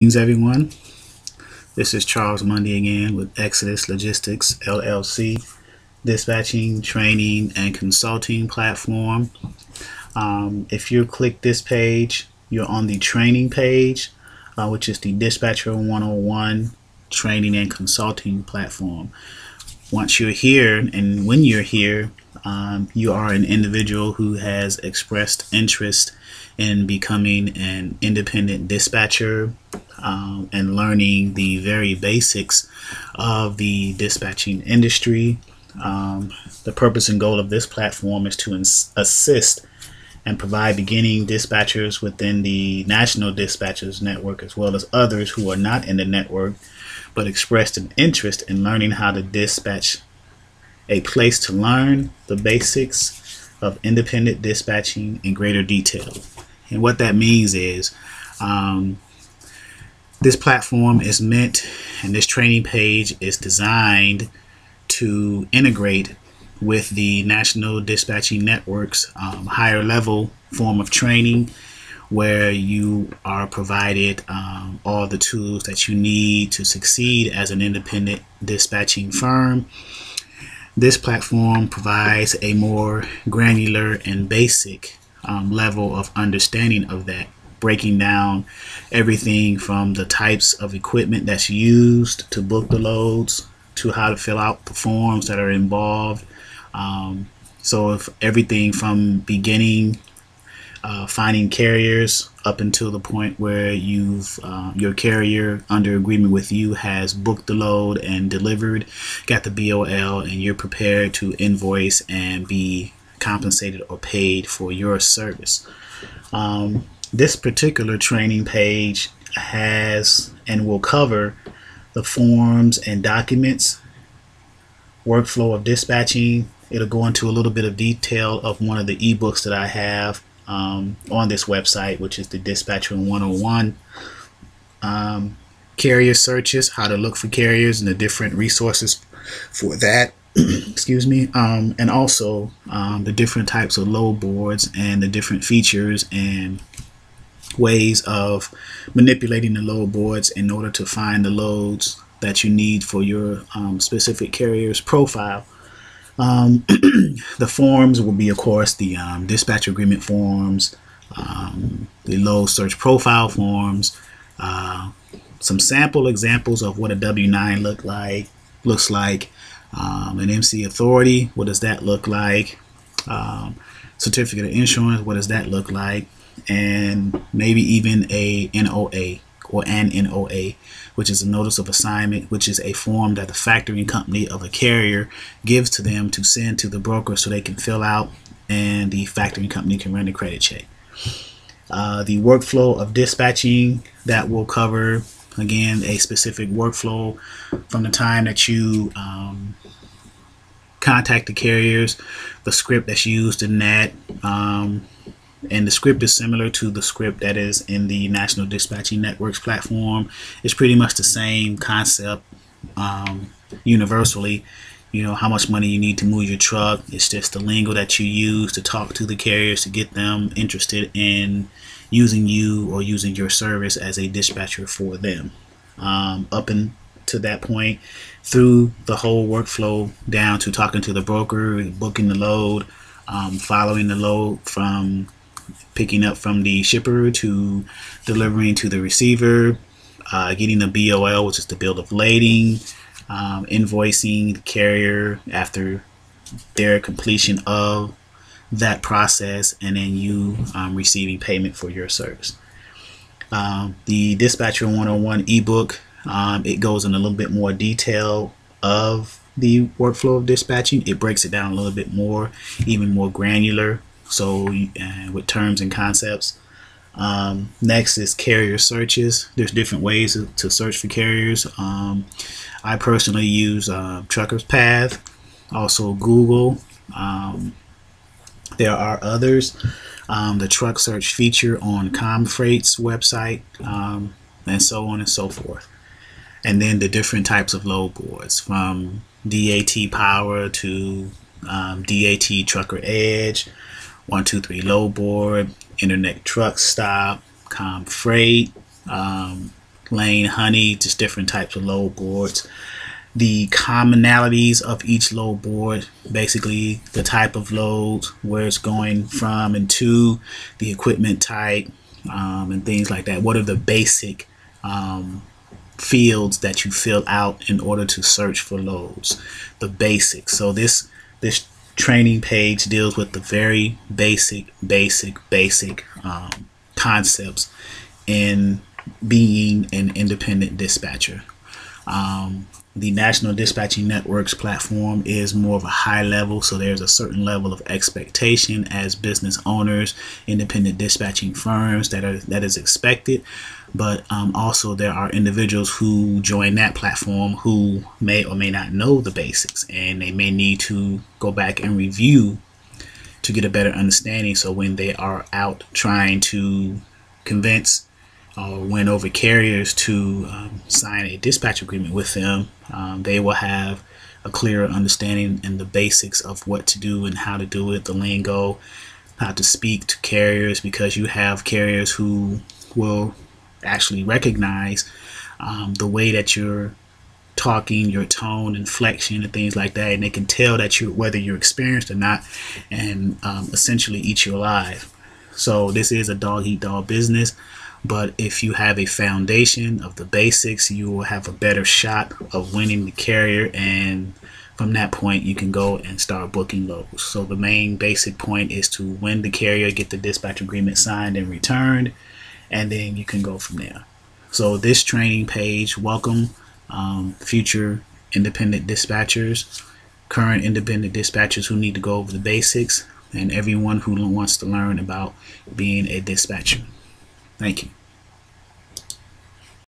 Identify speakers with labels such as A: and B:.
A: Greetings, everyone. This is Charles Mundy again with Exodus Logistics LLC, dispatching, training, and consulting platform. If you click this page, you're on the training page, which is the Dispatcher 101 training and consulting platform. Once you're here, and when you're here, you are an individual who has expressed interest in becoming an independent dispatcher and learning the very basics of the dispatching industry. The purpose and goal of this platform is to assist and provide beginning dispatchers within the National Dispatchers Network, as well as others who are not in the network but expressed an interest in learning how to dispatch, a place to learn the basics of independent dispatching in greater detail. And what that means is this platform is meant, and this training page is designed to integrate with the National Dispatching Network's higher level form of training, where you are provided all the tools that you need to succeed as an independent dispatching firm. This platform provides a more granular and basic level of understanding of that, breaking down everything from the types of equipment that's used to book the loads to how to fill out the forms that are involved. So if everything from beginning finding carriers up until the point where you've your carrier under agreement with you has booked the load and delivered, got the BOL, and you're prepared to invoice and be compensated or paid for your service. This particular training page has and will cover the forms and documents, workflow of dispatching. It'll go into a little bit of detail of one of the ebooks that I have on this website, which is the Dispatcher 101. Carrier searches, how to look for carriers and the different resources for that. Excuse me. And also the different types of load boards and the different features and ways of manipulating the load boards in order to find the loads that you need for your specific carrier's profile. The forms will be, of course, the dispatch agreement forms, the load search profile forms, some sample examples of what a W-9 looks like, an MC authority, what does that look like, certificate of insurance, what does that look like, and maybe even a NOA or an NOA, which is a notice of assignment, which is a form that the factoring company of a carrier gives to them to send to the broker so they can fill out and the factoring company can run a credit check. The workflow of dispatching, that will cover, again, a specific workflow from the time that you contact the carriers, the script that's used in that, and the script is similar to the script that is in the National Dispatching Networks platform. It's pretty much the same concept universally. You know, how much money you need to move your truck. It's just the lingo that you use to talk to the carriers to get them interested in using you or using your service as a dispatcher for them. Up to that point, through the whole workflow down to talking to the broker, booking the load, following the load from picking up from the shipper to delivering to the receiver, getting the BOL, which is the bill of lading, invoicing the carrier after their completion of that process, and then you receiving payment for your service. The Dispatcher 101 ebook, it goes in a little bit more detail of the workflow of dispatching. It breaks it down a little bit more, even more granular, so with terms and concepts. Next is carrier searches. There's different ways to search for carriers. I personally use Trucker's Path, also Google. There are others. The truck search feature on ComFreight's website, and so on and so forth. And then the different types of load boards, from DAT Power to DAT Trucker Edge, 123 load board, Internet Truck Stop, ComFreight, lane, honey, just different types of load boards. The commonalities of each load board, basically the type of load, where it's going from and to, the equipment type, and things like that. What are the basic fields that you fill out in order to search for loads? The basics. So this training page deals with the very basic concepts in being an independent dispatcher. The National Dispatching Networks platform is more of a high level, so there's a certain level of expectation as business owners, independent dispatching firms that is expected. But also there are individuals who join that platform who may or may not know the basics, and they may need to go back and review to get a better understanding. So when they are out trying to convince or win over carriers to sign a dispatch agreement with them, they will have a clearer understanding in the basics of what to do and how to do it, the lingo, how to speak to carriers, because you have carriers who will actually recognize the way that you're talking, your tone, inflection, and things like that, and they can tell that whether you're experienced or not, and essentially eat you alive. So this is a dog eat dog business. But if you have a foundation of the basics, you will have a better shot of winning the carrier, and from that point you can go and start booking loads. So the main basic point is to win the carrier, get the dispatch agreement signed and returned, and then you can go from there. So this training page, welcome future independent dispatchers, current independent dispatchers who need to go over the basics, and everyone who wants to learn about being a dispatcher. Thank you.